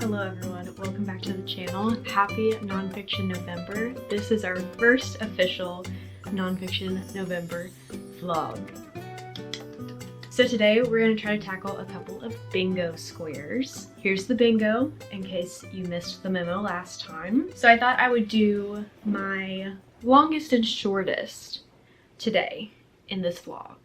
Hello everyone, welcome back to the channel. Happy Nonfiction November. This is our first official Nonfiction November vlog. So today we're going to try to tackle a couple of bingo squares. Here's the bingo in case you missed the memo last time. So I thought I would do my longest and shortest today in this vlog.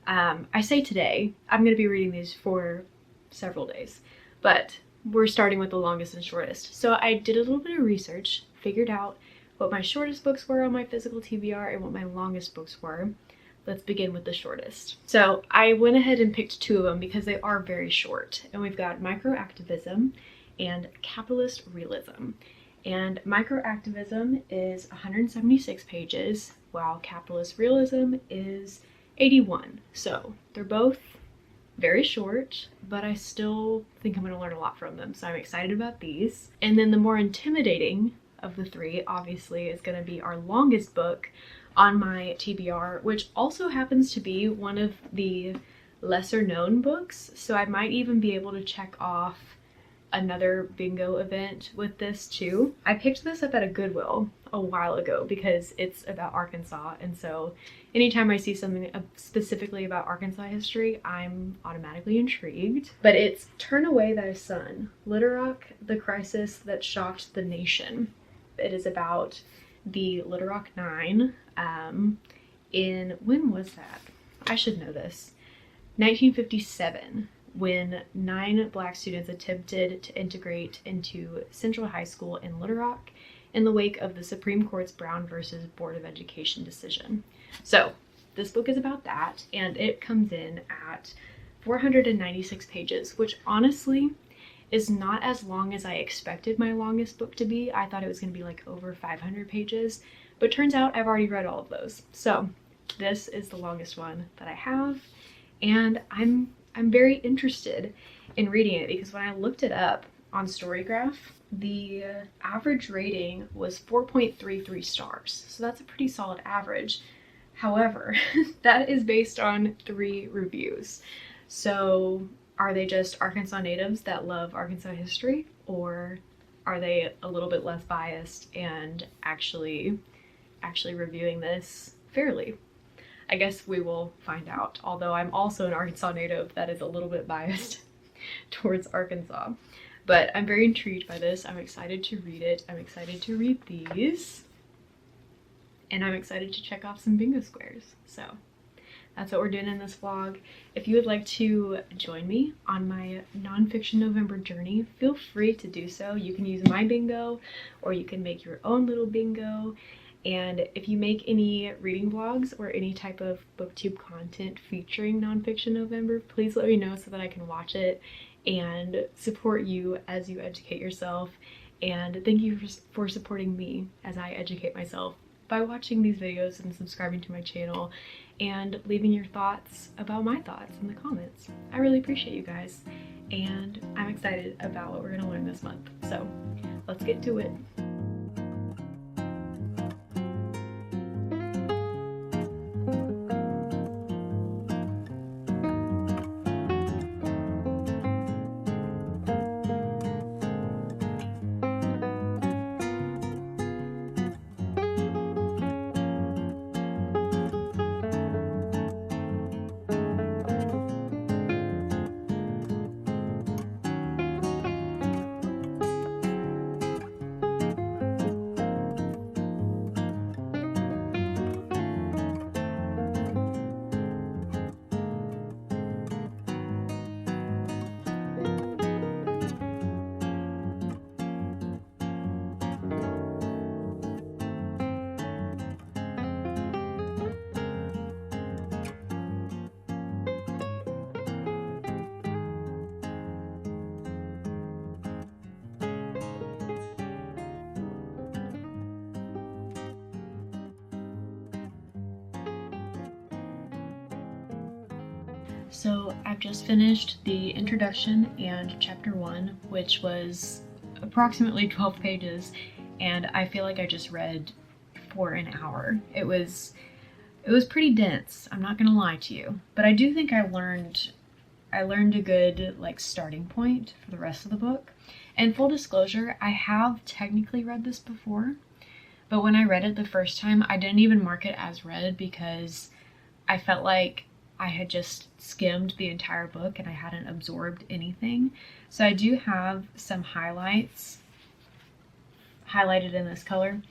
I say today, I'm going to be reading these for several days, but we're starting with the longest and shortest. So I did a little bit of research, figured out what my shortest books were on my physical TBR and what my longest books were. Let's begin with the shortest. So I went ahead and picked two of them because they are very short. And we've got microactivism and capitalist realism. And microactivism is 176 pages, while capitalist realism is 81. So they're both very short, but I still think I'm going to learn a lot from them, so I'm excited about these. And then the more intimidating of the three, obviously, is going to be our longest book on my TBR, which also happens to be one of the lesser known books, so I might even be able to check off another bingo event with this too. I picked this up at a Goodwill a while ago because it's about Arkansas, and so anytime I see something specifically about Arkansas history, I'm automatically intrigued. But it's Turn Away Thy Son, Little Rock, the Crisis That Shocked the Nation. It is about the Little Rock Nine when was that? I should know this. 1957. When 9 Black students attempted to integrate into Central High School in Little Rock in the wake of the Supreme Court's Brown versus Board of Education decision. So this book is about that, and it comes in at 496 pages, which honestly is not as long as I expected my longest book to be. I thought it was going to be like over 500 pages, but turns out I've already read all of those. So this is the longest one that I have, and I'm very interested in reading it because when I looked it up on Storygraph, the average rating was 4.33 stars. So that's a pretty solid average. However, that is based on 3 reviews. So are they just Arkansas natives that love Arkansas history, or are they a little bit less biased and actually reviewing this fairly? I guess we will find out, although I'm also an Arkansas native that is a little bit biased towards Arkansas. But I'm very intrigued by this. I'm excited to read it. I'm excited to read these. And I'm excited to check off some bingo squares. So that's what we're doing in this vlog. If you would like to join me on my nonfiction November journey, feel free to do so. You can use my bingo, or you can make your own little bingo. And if you make any reading vlogs or any type of booktube content featuring Nonfiction November, please let me know so that I can watch it and support you as you educate yourself. And thank you for supporting me as I educate myself by watching these videos and subscribing to my channel and leaving your thoughts about my thoughts in the comments. I really appreciate you guys, and I'm excited about what we're going to learn this month. So let's get to it. So I've just finished the introduction and chapter 1, which was approximately 12 pages, and I feel like I just read for an hour. It was pretty dense, I'm not gonna lie to you, but I do think I learned a good like starting point for the rest of the book. And full disclosure, I have technically read this before, but when I read it the first time, I didn't even mark it as read because I felt like I had just skimmed the entire book and I hadn't absorbed anything. So I do have some highlights highlighted in this color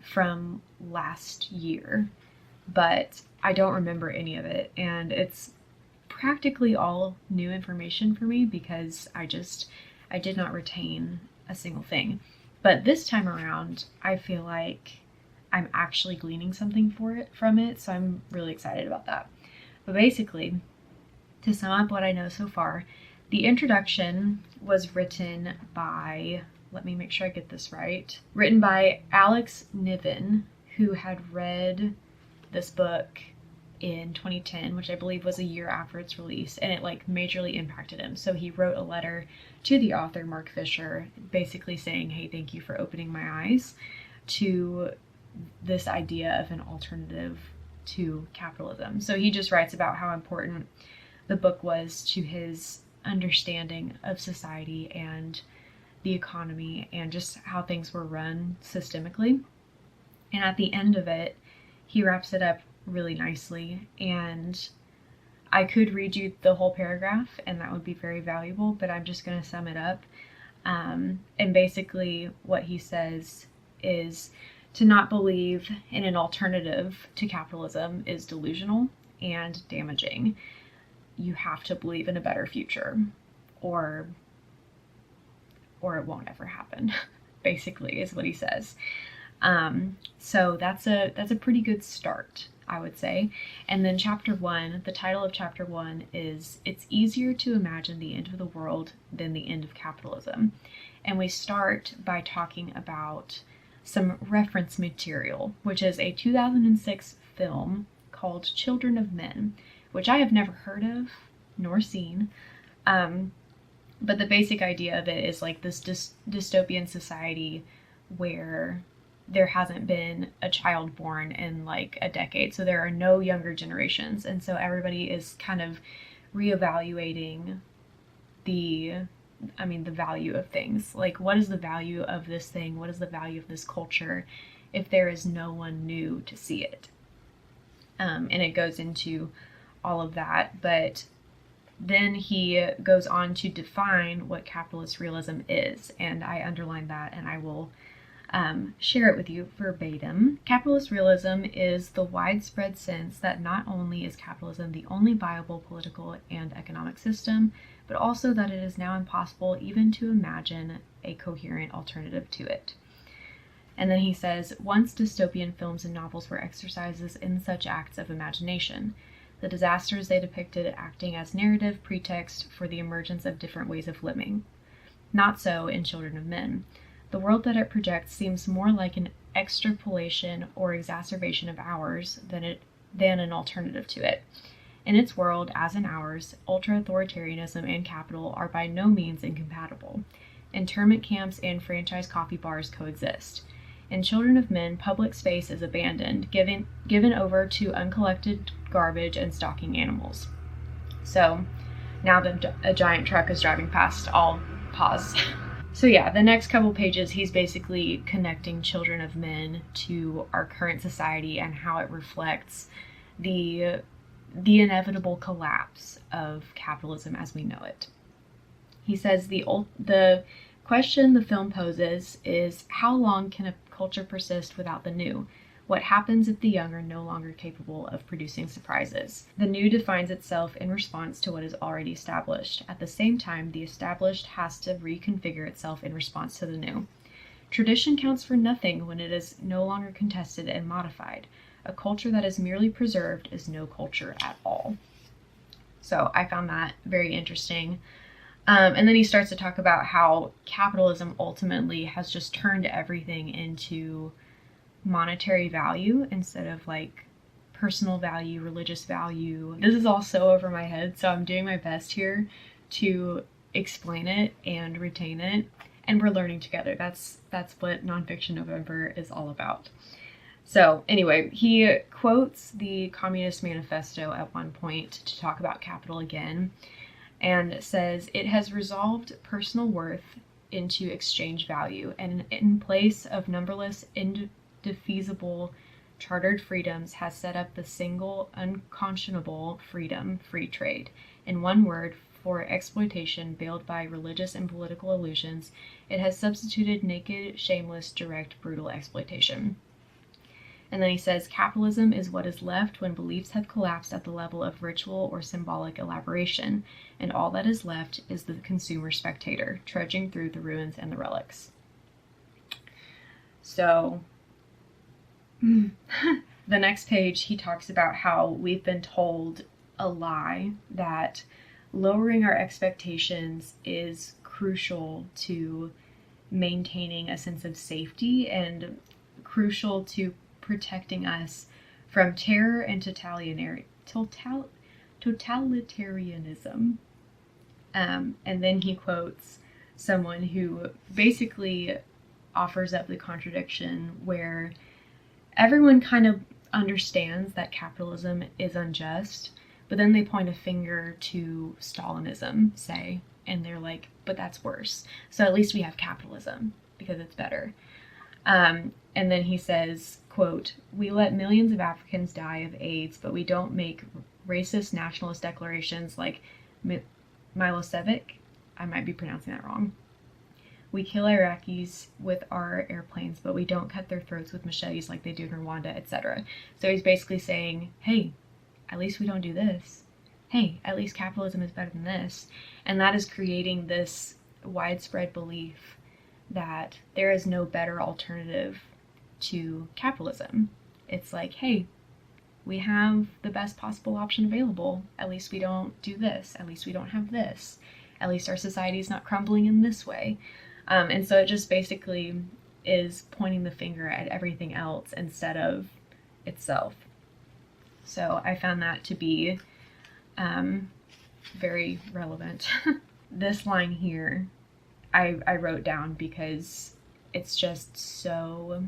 from last year, but I don't remember any of it, and it's practically all new information for me because I did not retain a single thing. But this time around, I feel like I'm actually gleaning something from it, so I'm really excited about that. But basically, to sum up what I know so far, the introduction was written by, let me make sure I get this right, written by Alex Niven, who had read this book in 2010, which I believe was a year after its release, and it like majorly impacted him. So he wrote a letter to the author, Mark Fisher, basically saying, hey, thank you for opening my eyes to this idea of an alternative to capitalism. So he just writes about how important the book was to his understanding of society and the economy and just how things were run systemically. And at the end of it, he wraps it up really nicely, and I could read you the whole paragraph and that would be very valuable, but I'm just going to sum it up. And basically what he says is to not believe in an alternative to capitalism is delusional and damaging. You have to believe in a better future, or it won't ever happen, basically, is what he says. So that's a pretty good start, I would say. And then chapter 1, the title of chapter 1 is It's Easier to Imagine the End of the World Than the End of Capitalism. And we start by talking about some reference material, which is a 2006 film called Children of Men, which I have never heard of nor seen. But the basic idea of it is like this dystopian society where there hasn't been a child born in like a decade. So there are no younger generations. And so everybody is kind of reevaluating the value of things. Like, what is the value of this thing? What is the value of this culture if there is no one new to see it? And it goes into all of that. But then he goes on to define what capitalist realism is. And I underlined that, and I will share it with you verbatim. Capitalist realism is the widespread sense that not only is capitalism the only viable political and economic system, but also that it is now impossible even to imagine a coherent alternative to it. And then he says, once dystopian films and novels were exercises in such acts of imagination, the disasters they depicted acting as narrative pretext for the emergence of different ways of living. Not so in Children of Men. The world that it projects seems more like an extrapolation or exacerbation of ours than an alternative to it. In its world, as in ours, ultra-authoritarianism and capital are by no means incompatible. Internment camps and franchise coffee bars coexist. In Children of Men, public space is abandoned, given over to uncollected garbage and stalking animals. So, now that a giant truck is driving past, I'll pause. So yeah, the next couple pages, he's basically connecting Children of Men to our current society and how it reflects the inevitable collapse of capitalism as we know it. He says the question the film poses is, how long can a culture persist without the new? What happens if the young are no longer capable of producing surprises? The new defines itself in response to what is already established. At the same time, the established has to reconfigure itself in response to the new. Tradition counts for nothing when it is no longer contested and modified. A culture that is merely preserved is no culture at all. So I found that very interesting. And then he starts to talk about how capitalism ultimately has just turned everything into monetary value instead of like personal value, religious value. This is all so over my head, so I'm doing my best here to explain it and retain it, and we're learning together. That's what Nonfiction November is all about. So anyway, he quotes the Communist Manifesto at one point to talk about capital again, and says, it has resolved personal worth into exchange value, and in place of numberless indefeasible chartered freedoms has set up the single unconscionable freedom, free trade. In one word, for exploitation veiled by religious and political illusions, it has substituted naked, shameless, direct, brutal exploitation. And then he says, capitalism is what is left when beliefs have collapsed at the level of ritual or symbolic elaboration, and all that is left is the consumer spectator, trudging through the ruins and the relics. So, the next page, he talks about how we've been told a lie that lowering our expectations is crucial to maintaining a sense of safety and crucial to protecting us from terror and totalitarianism. And then he quotes someone who basically offers up the contradiction where everyone kind of understands that capitalism is unjust, but then they point a finger to Stalinism, say, and they're like, but that's worse. So at least we have capitalism because it's better. And then he says, quote, we let millions of Africans die of AIDS, but we don't make racist nationalist declarations like Milosevic. I might be pronouncing that wrong. We kill Iraqis with our airplanes, but we don't cut their throats with machetes like they do in Rwanda, etc. So he's basically saying, hey, at least we don't do this. Hey, at least capitalism is better than this. And that is creating this widespread belief that there is no better alternative to capitalism. It's like, hey, we have the best possible option available. At least we don't do this. At least we don't have this. At least our society is not crumbling in this way. And so it just basically is pointing the finger at everything else instead of itself. So I found that to be very relevant. This line here, I wrote down because it's just so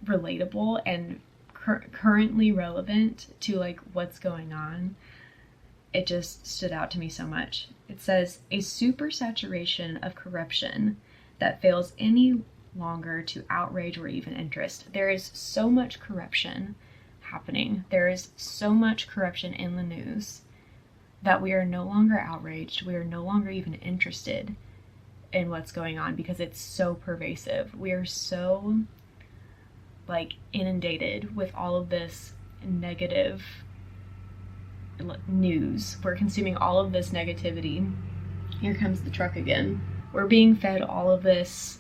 relatable and currently relevant to like what's going on. It just stood out to me so much. It says, a supersaturation of corruption that fails any longer to outrage or even interest. There is so much corruption happening. There is so much corruption in the news that we are no longer outraged. We are no longer even interested in what's going on because it's so pervasive. We are so like inundated with all of this negative news. We're consuming all of this negativity. Here comes the truck again. We're being fed all of this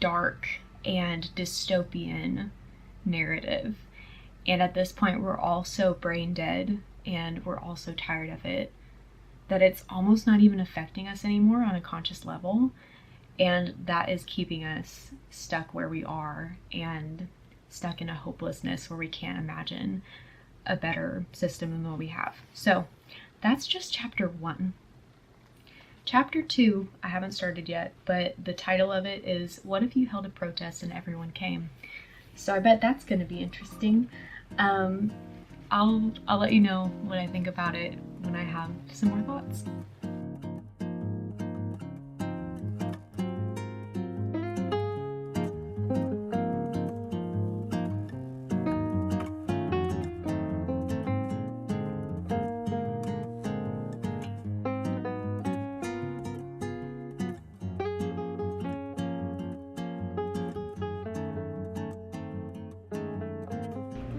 dark and dystopian narrative. And at this point, we're all so brain dead and we're all so tired of it that it's almost not even affecting us anymore on a conscious level. And that is keeping us stuck where we are and stuck in a hopelessness where we can't imagine a better system than what we have. So that's just chapter 1. Chapter 2, I haven't started yet, but the title of it is What If You Held a Protest and Everyone Came? So I bet that's going to be interesting. I'll let you know what I think about it when I have some more thoughts.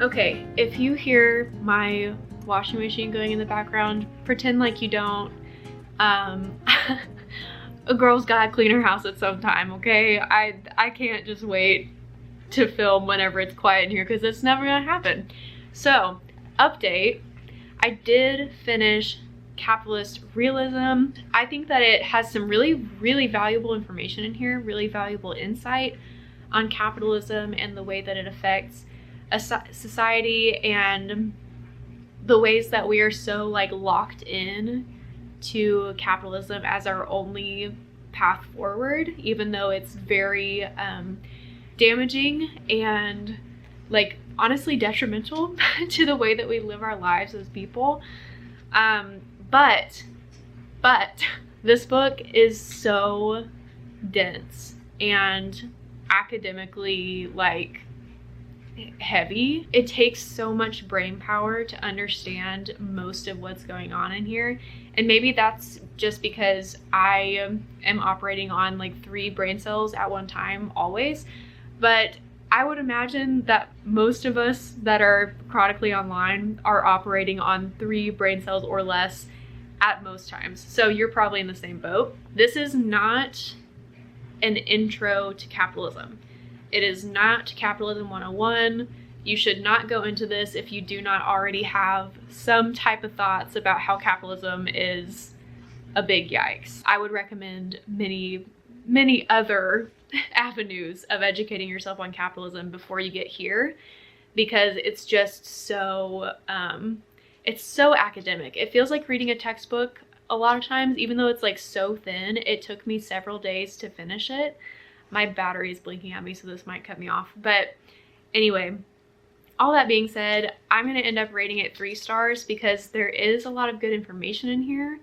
Okay, if you hear my washing machine going in the background, pretend like you don't. A girl's gotta clean her house at some time, okay? I can't just wait to film whenever it's quiet in here because it's never gonna happen. So, update. I did finish Capitalist Realism. I think that it has some really, really valuable information in here, really valuable insight on capitalism and the way that it affects a society and the ways that we are so like locked in to capitalism as our only path forward, even though it's very damaging and like honestly detrimental to the way that we live our lives as people. But this book is so dense and academically like heavy. It takes so much brain power to understand most of what's going on in here. And maybe that's just because I am operating on like 3 brain cells at one time always. But I would imagine that most of us that are chronically online are operating on 3 brain cells or less at most times. So you're probably in the same boat. This is not an intro to capitalism. It is not Capitalism 101. You should not go into this if you do not already have some type of thoughts about how capitalism is a big yikes. I would recommend many other avenues of educating yourself on capitalism before you get here, because it's just so it's so academic. It feels like reading a textbook a lot of times, even though it's like so thin. It took me several days to finish it. My battery is blinking at me, so this might cut me off. But anyway, all that being said, I'm going to end up rating it 3 stars because there is a lot of good information in here,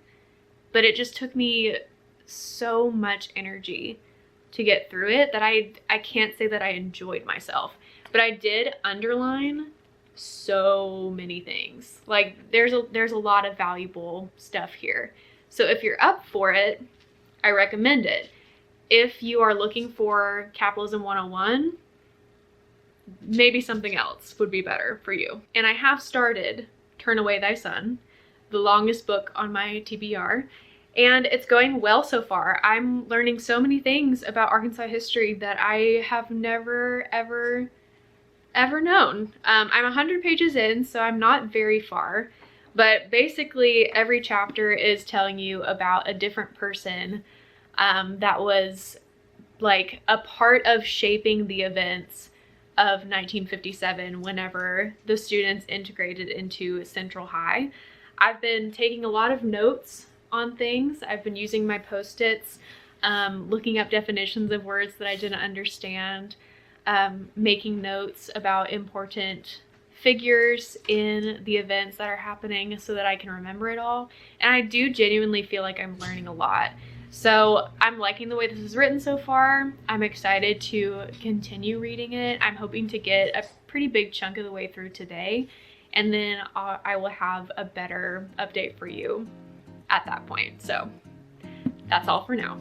but it just took me so much energy to get through it that I can't say that I enjoyed myself. But I did underline so many things. Like there's a lot of valuable stuff here. So if you're up for it, I recommend it. If you are looking for Capitalism 101, maybe something else would be better for you. And I have started Turn Away Thy Son, the longest book on my TBR, and it's going well so far. I'm learning so many things about Arkansas history that I have never, ever known. I'm 100 pages in, so I'm not very far, but basically every chapter is telling you about a different person that was like a part of shaping the events of 1957 whenever the students integrated into Central High. I've been taking a lot of notes on things. I've been using my Post-its, looking up definitions of words that I didn't understand, making notes about important figures in the events that are happening so that I can remember it all. And I do genuinely feel like I'm learning a lot. So I'm liking the way this is written so far. I'm excited to continue reading it. I'm hoping to get a pretty big chunk of the way through today, and then I will have a better update for you at that point. So that's all for now.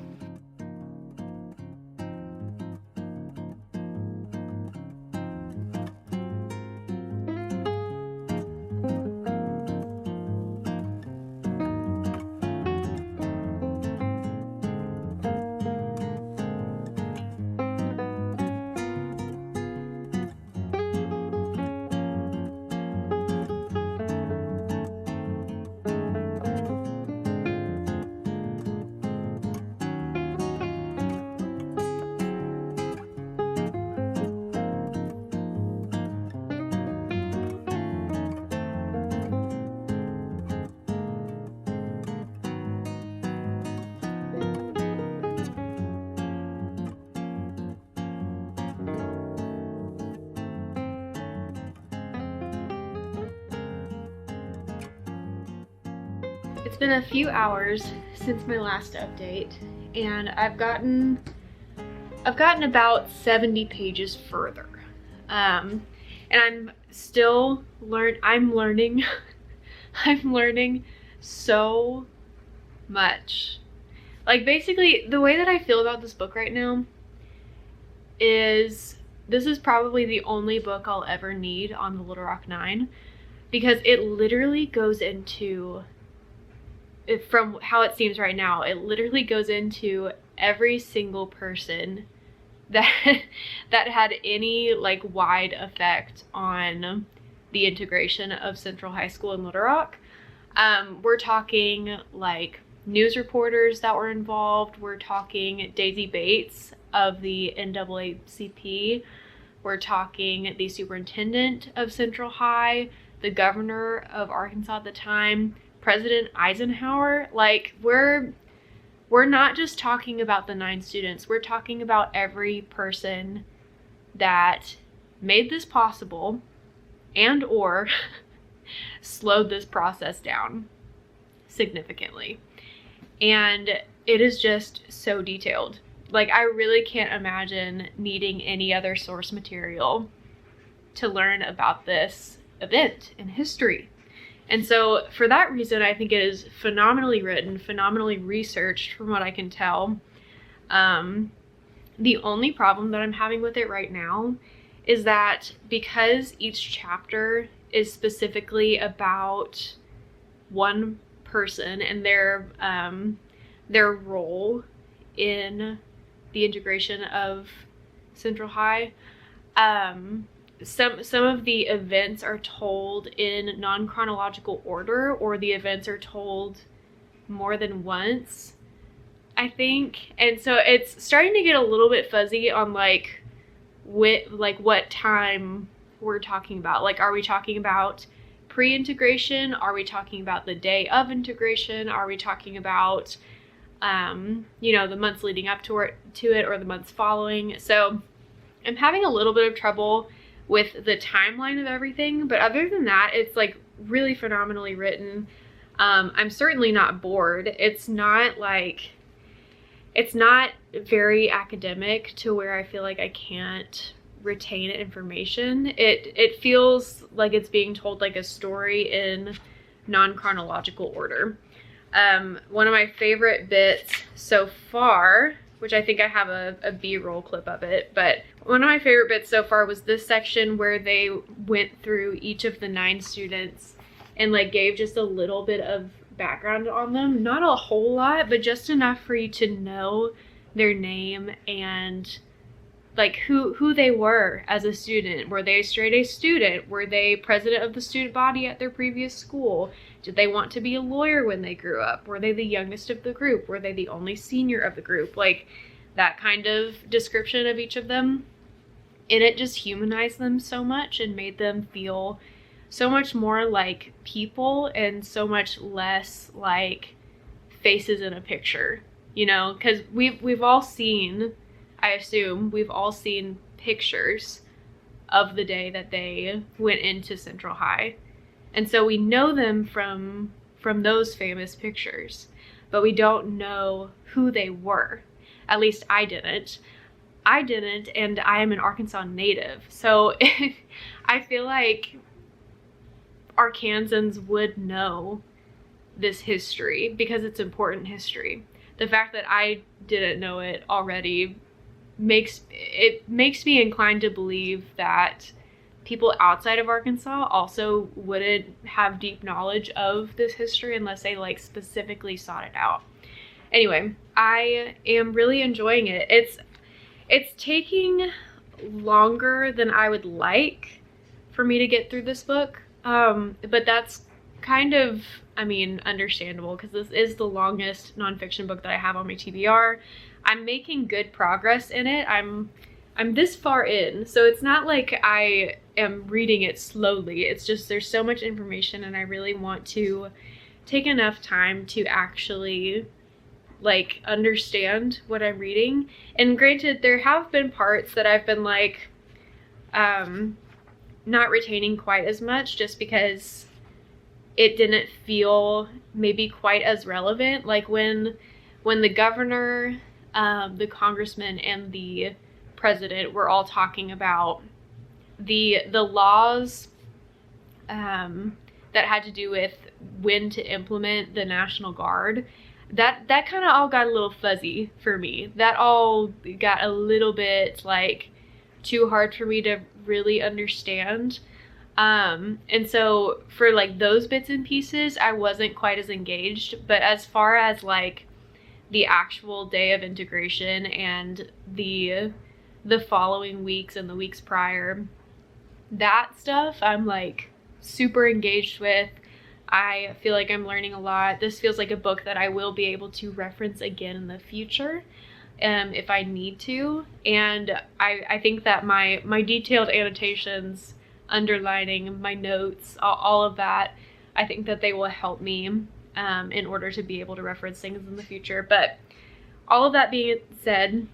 It's been a few hours since my last update, and I've gotten about 70 pages further. And I'm still learning I'm learning so much. Like basically the way that I feel about this book right now is this is probably the only book I'll ever need on the Little Rock 9, because it literally goes into, from how it seems right now, it literally goes into every single person that had any like wide effect on the integration of Central High School in Little Rock. We're talking like news reporters that were involved. We're talking Daisy Bates of the NAACP. We're talking the superintendent of Central High, the governor of Arkansas at the time, President Eisenhower. Like we're not just talking about the 9 students. We're talking about every person that made this possible and or slowed this process down significantly. And it is just so detailed. Like, I really can't imagine needing any other source material to learn about this event in history. And so for that reason, I think it is phenomenally written, phenomenally researched from what I can tell. The only problem that I'm having with it right now is that because each chapter is specifically about one person and their role in the integration of Central High, some of the events are told in non-chronological order, or the events are told more than once, I think. And so it's starting to get a little bit fuzzy on like what time we're talking about. Like, are we talking about pre-integration? Are we talking about the day of integration? Are we talking about the months leading up to it or the months following? So I'm having a little bit of trouble with the timeline of everything, but other than that, it's like really phenomenally written. I'm certainly not bored. It's not very academic to where I feel like I can't retain information. It feels like it's being told like a story in non-chronological order. One of my favorite bits so far, which I think I have a B-roll clip of it, but one of my favorite bits so far was this section where they went through each of the 9 students and like gave just a little bit of background on them. Not a whole lot, but just enough for you to know their name and like who they were as a student. Were they a straight A student? Were they president of the student body at their previous school? Did they want to be a lawyer when they grew up? Were they the youngest of the group? Were they the only senior of the group? Like that kind of description of each of them. And it just humanized them so much and made them feel so much more like people and so much less like faces in a picture, because we've all seen, I assume we've all seen pictures of the day that they went into Central High. And so we know them from those famous pictures, but we don't know who they were. At least I didn't, and I am an Arkansas native. So I feel like Arkansans would know this history because it's important history. The fact that I didn't know it already makes me inclined to believe that people outside of Arkansas also wouldn't have deep knowledge of this history unless they like specifically sought it out. Anyway, I am really enjoying it. It's taking longer than I would like for me to get through this book. But that's kind of, understandable because this is the longest nonfiction book that I have on my TBR. I'm making good progress in it. I'm this far in, so it's not like I am reading it slowly. It's just there's so much information and I really want to take enough time to actually like understand what I'm reading. And granted, there have been parts that I've been like not retaining quite as much just because it didn't feel maybe quite as relevant. Like when the governor, the congressman, and the president were all talking about the laws that had to do with when to implement the National Guard, that kind of all got a little fuzzy for me. That all got a little bit like too hard for me to really understand. And so for like those bits and pieces, I wasn't quite as engaged. But as far as like the actual day of integration and the following weeks and the weeks prior, that stuff I'm like super engaged with. I feel like I'm learning a lot. This feels like a book that I will be able to reference again in the future if I need to. And I think that my detailed annotations, underlining my notes, all of that, I think that they will help me in order to be able to reference things in the future. But all of that being said,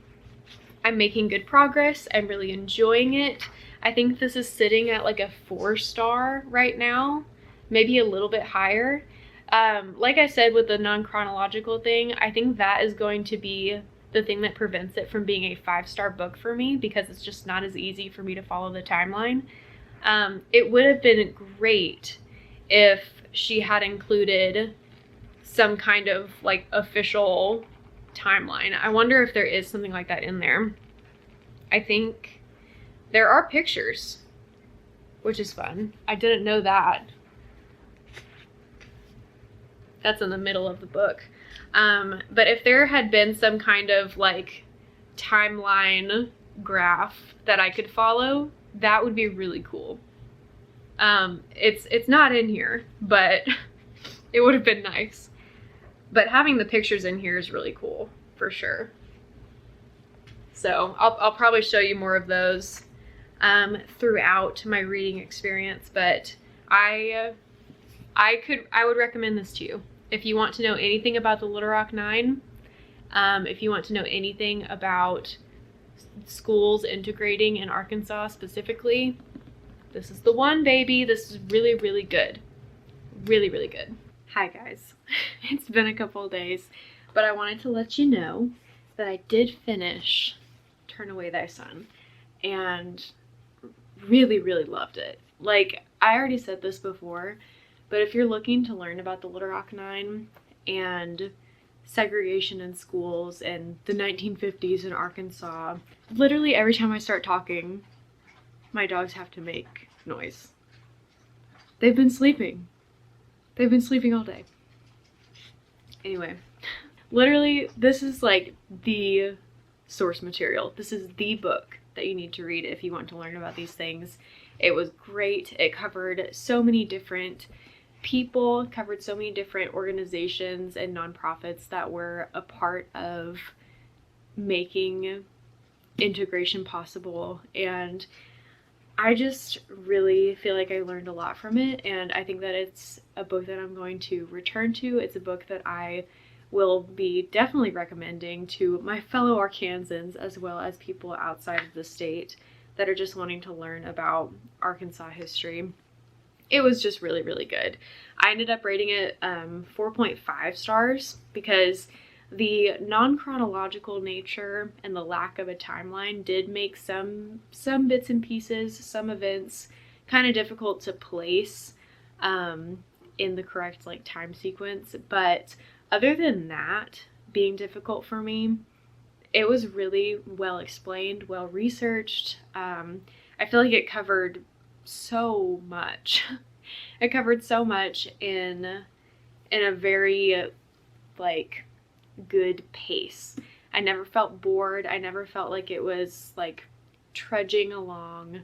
I'm making good progress. I'm really enjoying it. I think this is sitting at like a 4-star right now, maybe a little bit higher. Like I said with the non-chronological thing, I think that is going to be the thing that prevents it from being a 5-star book for me, because it's just not as easy for me to follow the timeline. It would have been great if she had included some kind of like official timeline. I wonder if there is something like that in there. I think there are pictures, which is fun. I didn't know that. That's in the middle of the book. But if there had been some kind of like timeline graph that I could follow, that would be really cool. It's not in here, but it would have been nice. But having the pictures in here is really cool, for sure. So I'll probably show you more of those throughout my reading experience, but I would recommend this to you. If you want to know anything about the Little Rock Nine, if you want to know anything about schools integrating in Arkansas specifically, this is the one, baby. This is really, really good. Really, really good. Hi guys. It's been a couple of days, but I wanted to let you know that I did finish Turn Away Thy Son and really, really loved it. Like, I already said this before, but if you're looking to learn about the Little Rock Nine and segregation in schools and the 1950s in Arkansas, literally every time I start talking, my dogs have to make noise. They've been sleeping. They've been sleeping all day. Anyway, literally, this is like the source material. This is the book that you need to read if you want to learn about these things. It was great. It covered so many different people, covered so many different organizations and nonprofits that were a part of making integration possible, and I just really feel like I learned a lot from it, and I think that it's a book that I'm going to return to. It's a book that I will be definitely recommending to my fellow Arkansans as well as people outside of the state that are just wanting to learn about Arkansas history. It was just really, really good. I ended up rating it 4.5 stars because the non-chronological nature and the lack of a timeline did make some bits and pieces, some events kind of difficult to place in the correct like time sequence. But other than that being difficult for me, it was really well explained, well researched. I feel like it covered so much. It covered so much in a very like good pace. I never felt bored. I never felt like it was like trudging along.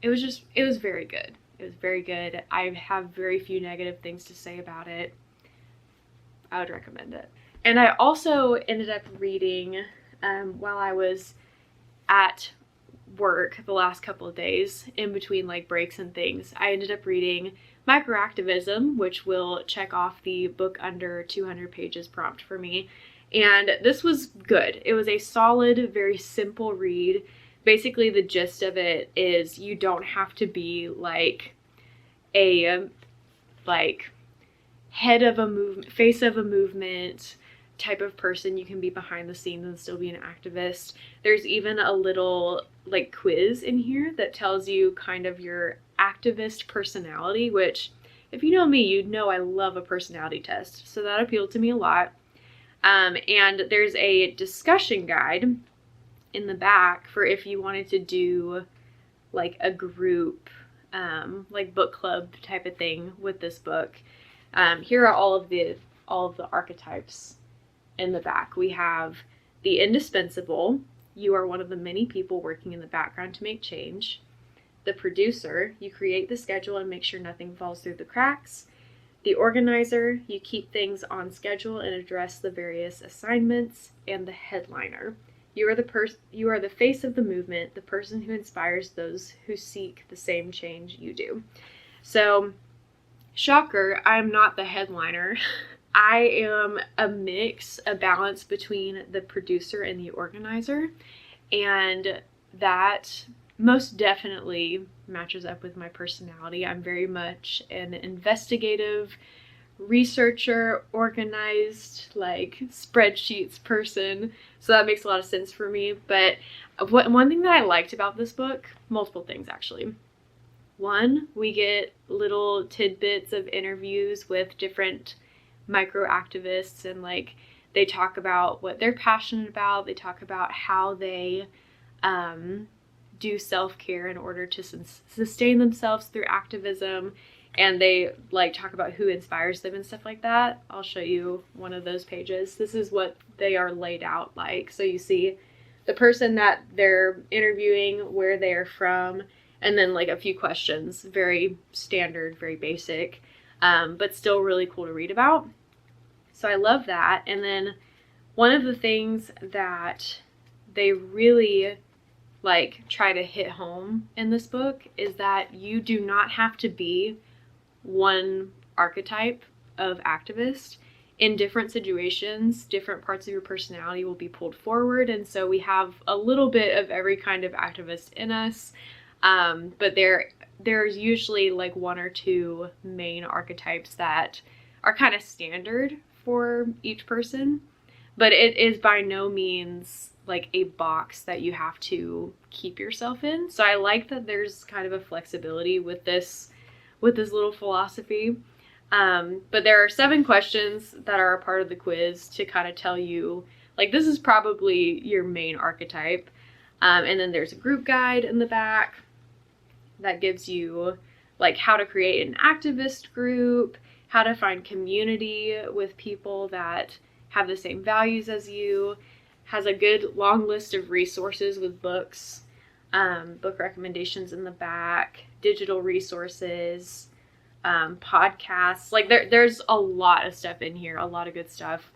It was very good. It was very good. I have very few negative things to say about it. I would recommend it. And I also ended up reading while I was at work the last couple of days in between like breaks and things. I ended up reading Microactivism, which will check off the book under 200 pages prompt for me. And this was good. It was a solid, very simple read. Basically, the gist of it is you don't have to be like a head of a movement, face of a movement type of person. You can be behind the scenes and still be an activist. There's even a little like quiz in here that tells you kind of your activist personality, which if you know me, you'd know I love a personality test. So that appealed to me a lot. And there's a discussion guide in the back for if you wanted to do like a group, like book club type of thing with this book. Here are all of the archetypes in the back. We have the indispensable. You are one of the many people working in the background to make change. The producer. You create the schedule and make sure nothing falls through the cracks. The organizer. You keep things on schedule and address the various assignments. And the headliner. You are the face of the movement, the person who inspires those who seek the same change you do. So, shocker, I'm not the headliner. I am a mix, a balance between the producer and the organizer, and that most definitely matches up with my personality. I'm very much an investigative researcher, organized, like spreadsheets person. So that makes a lot of sense for me. But one thing that I liked about this book, multiple things actually. One, we get little tidbits of interviews with different micro activists, and like they talk about what they're passionate about. They talk about how they do self-care in order to sustain themselves through activism, and they like talk about who inspires them and stuff like that. I'll show you one of those pages. This is what they are laid out like. So you see the person that they're interviewing, where they're from, and then like a few questions. Very standard, very basic, but still really cool to read about. So I love that. And then one of the things that they really like try to hit home in this book is that you do not have to be one archetype of activist. In different situations, different parts of your personality will be pulled forward, and so we have a little bit of every kind of activist in us, but there's usually like one or two main archetypes that are kind of standard for each person, but it is by no means like a box that you have to keep yourself in. So I like that there's kind of a flexibility with this little philosophy. But there are 7 questions that are a part of the quiz to kind of tell you, like, this is probably your main archetype. And then there's a group guide in the back that gives you like how to create an activist group, how to find community with people that have the same values as you, has a good long list of resources with books, book recommendations in the back, digital resources, podcasts. Like there's a lot of stuff in here, a lot of good stuff.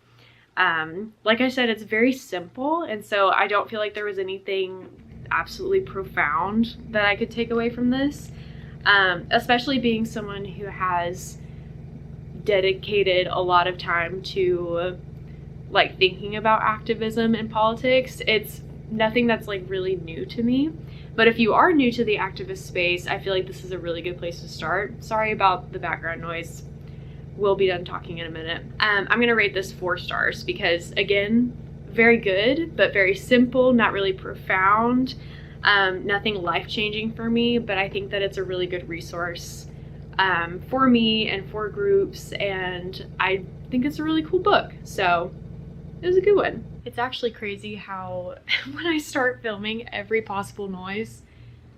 Like I said, it's very simple, and so I don't feel like there was anything absolutely profound that I could take away from this, especially being someone who has dedicated a lot of time to like thinking about activism and politics. It's nothing that's like really new to me, but if you are new to the activist space, I feel like this is a really good place to start. Sorry about the background noise. We'll be done talking in a minute. I'm gonna rate this 4 stars because, again, very good, but very simple, not really profound, nothing life-changing for me, but I think that it's a really good resource for me and for groups, and I think it's a really cool book. So it was a good one. It's actually crazy how when I start filming, every possible noise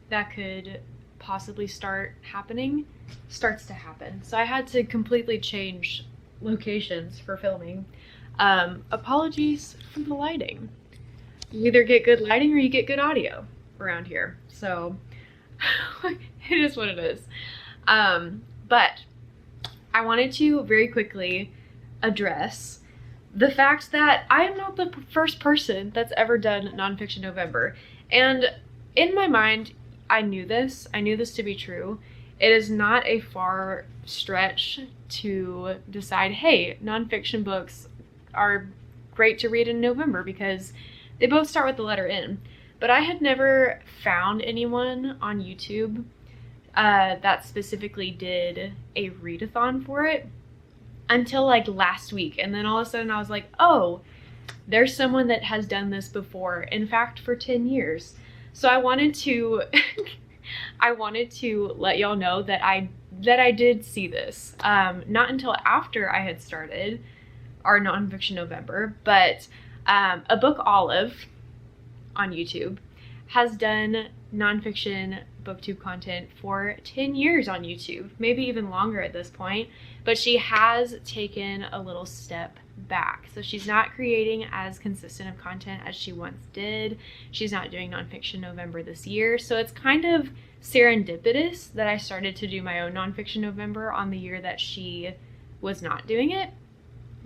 that could possibly start happening starts to happen. So I had to completely change locations for filming. Apologies for the lighting. You either get good lighting or you get good audio around here. So it is what it is. But I wanted to very quickly address the fact that I am not the first person that's ever done Nonfiction November. And in my mind, I knew this to be true. It is not a far stretch to decide, hey, nonfiction books are great to read in November because they both start with the letter N. But I had never found anyone on YouTube that specifically did a readathon for it until like last week. And then all of a sudden I was like, oh, there's someone that has done this before, in fact for 10 years. So I wanted to let y'all know that I did see this, not until after I had started our Nonfiction November, but A Book Olive on YouTube has done nonfiction booktube content for 10 years on YouTube, maybe even longer at this point, but she has taken a little step back. So she's not creating as consistent of content as she once did. She's not doing Nonfiction November this year. So it's kind of serendipitous that I started to do my own Nonfiction November on the year that she was not doing it.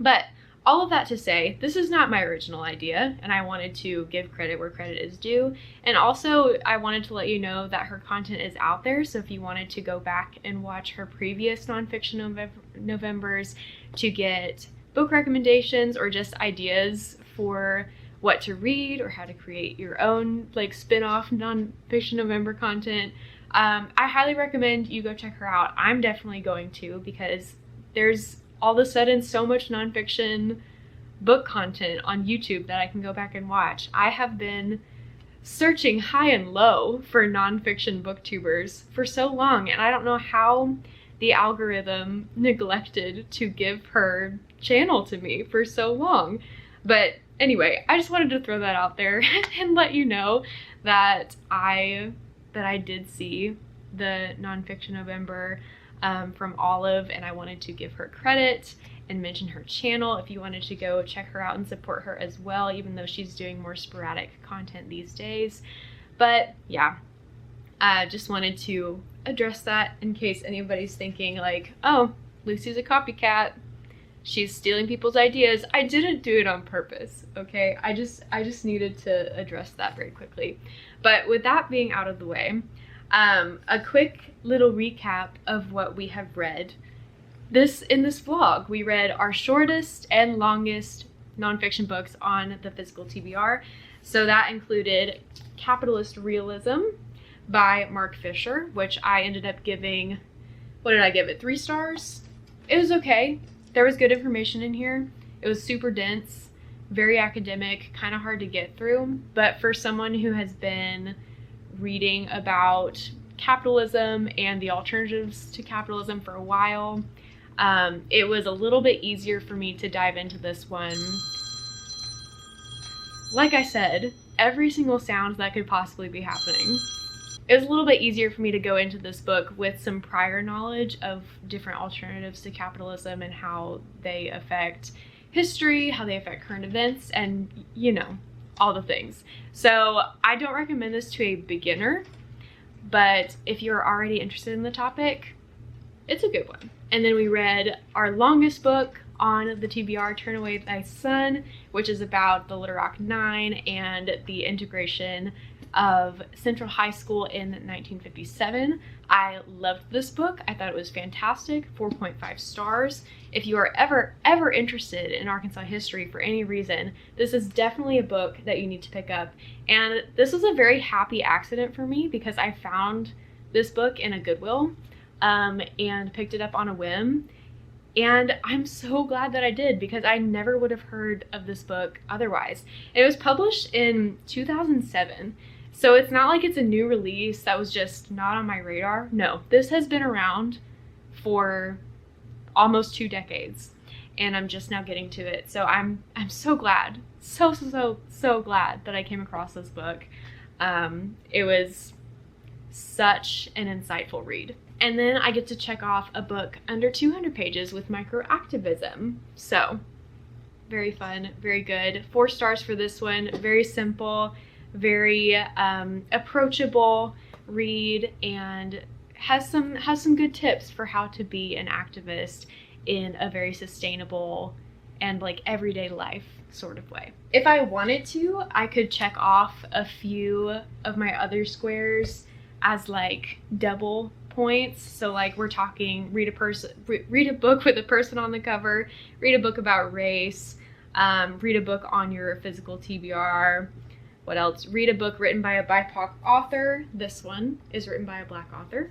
But all of that to say, this is not my original idea, and I wanted to give credit where credit is due. And also, I wanted to let you know that her content is out there, so if you wanted to go back and watch her previous Nonfiction Novembers to get book recommendations or just ideas for what to read or how to create your own like spin-off Nonfiction November content, I highly recommend you go check her out. I'm definitely going to, because there's all of a sudden so much nonfiction book content on YouTube that I can go back and watch. I have been searching high and low for nonfiction booktubers for so long, and I don't know how the algorithm neglected to give her channel to me for so long. But anyway, I just wanted to throw that out there and let you know that I did see the Nonfiction November from Olive, and I wanted to give her credit and mention her channel if you wanted to go check her out and support her as well, even though she's doing more sporadic content these days. But yeah, I just wanted to address that in case anybody's thinking like, oh, Lucy's a copycat, she's stealing people's ideas. I didn't do it on purpose, okay? I just needed to address that very quickly. But with that being out of the way, a quick little recap of what we have read. In this vlog, we read our shortest and longest nonfiction books on the physical TBR. So that included Capitalist Realism by Mark Fisher, which I ended up giving, what did I give it, 3 stars? It was okay. There was good information in here. It was super dense, very academic, kind of hard to get through. But for someone who has been reading about capitalism and the alternatives to capitalism for a while, it was a little bit easier for me to dive into this one. Like I said, every single sound that could possibly be happening. It was a little bit easier for me to go into this book with some prior knowledge of different alternatives to capitalism and how they affect history, how they affect current events, and you know, all the things. So I don't recommend this to a beginner, but if you're already interested in the topic, it's a good one. And then we read our longest book on the TBR, Turn Away Thy Sun, which is about the Little Rock Nine and the integration of Central High School in 1957. I loved this book. I thought it was fantastic. 4.5 stars. If you are ever interested in Arkansas history for any reason, this is definitely a book that you need to pick up. And this was a very happy accident for me because I found this book in a Goodwill and picked it up on a whim. And I'm so glad that I did because I never would have heard of this book otherwise. It was published in 2007. So it's not like it's a new release that was just not on my radar. No, this has been around for almost 2 decades and I'm just now getting to it. So I'm so glad, so glad that I came across this book. It was such an insightful read. And then I get to check off a book under 200 pages with micro activism. So very fun, very good. 4 stars for this one. Very simple, very approachable read, and has some good tips for how to be an activist in a very sustainable and like everyday life sort of way. If I wanted to, I could check off a few of my other squares as like double points. So like we're talking read a book with a person on the cover, read a book about race, read a book on your physical TBR. What else? Read a book written by a BIPOC author. This one is written by a Black author.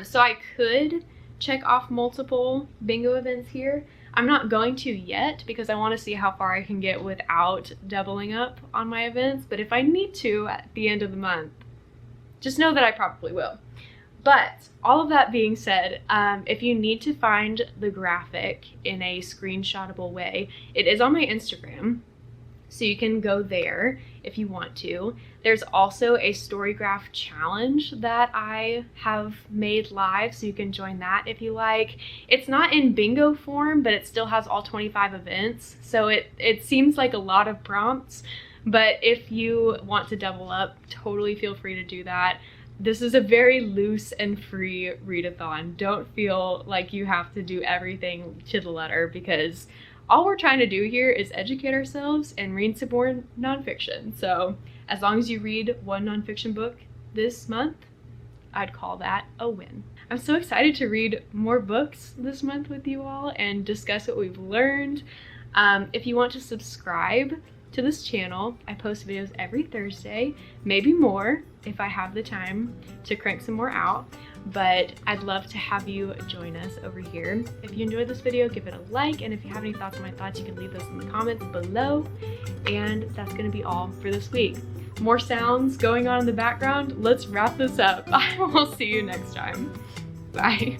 So I could check off multiple bingo events here. I'm not going to yet because I want to see how far I can get without doubling up on my events. But if I need to at the end of the month, just know that I probably will. But all of that being said, if you need to find the graphic in a screenshotable way, it is on my Instagram. So you can go there if you want to. There's also a Storygraph challenge that I have made live, so you can join that if you like. It's not in bingo form, but it still has all 25 events. So it seems like a lot of prompts, but if you want to double up, totally feel free to do that. This is a very loose and free readathon. Don't feel like you have to do everything to the letter because all we're trying to do here is educate ourselves and read some more nonfiction. So as long as you read 1 nonfiction book this month, I'd call that a win. I'm so excited to read more books this month with you all and discuss what we've learned. If you want to subscribe to this channel, I post videos every Thursday, maybe more if I have the time to crank some more out. but I'd love to have you join us over here. If you enjoyed this video, give it a like, and if you have any thoughts on my thoughts, you can leave those in the comments below. And that's gonna be all for this week. More sounds going on in the background. Let's wrap this up. I will see you next time. Bye.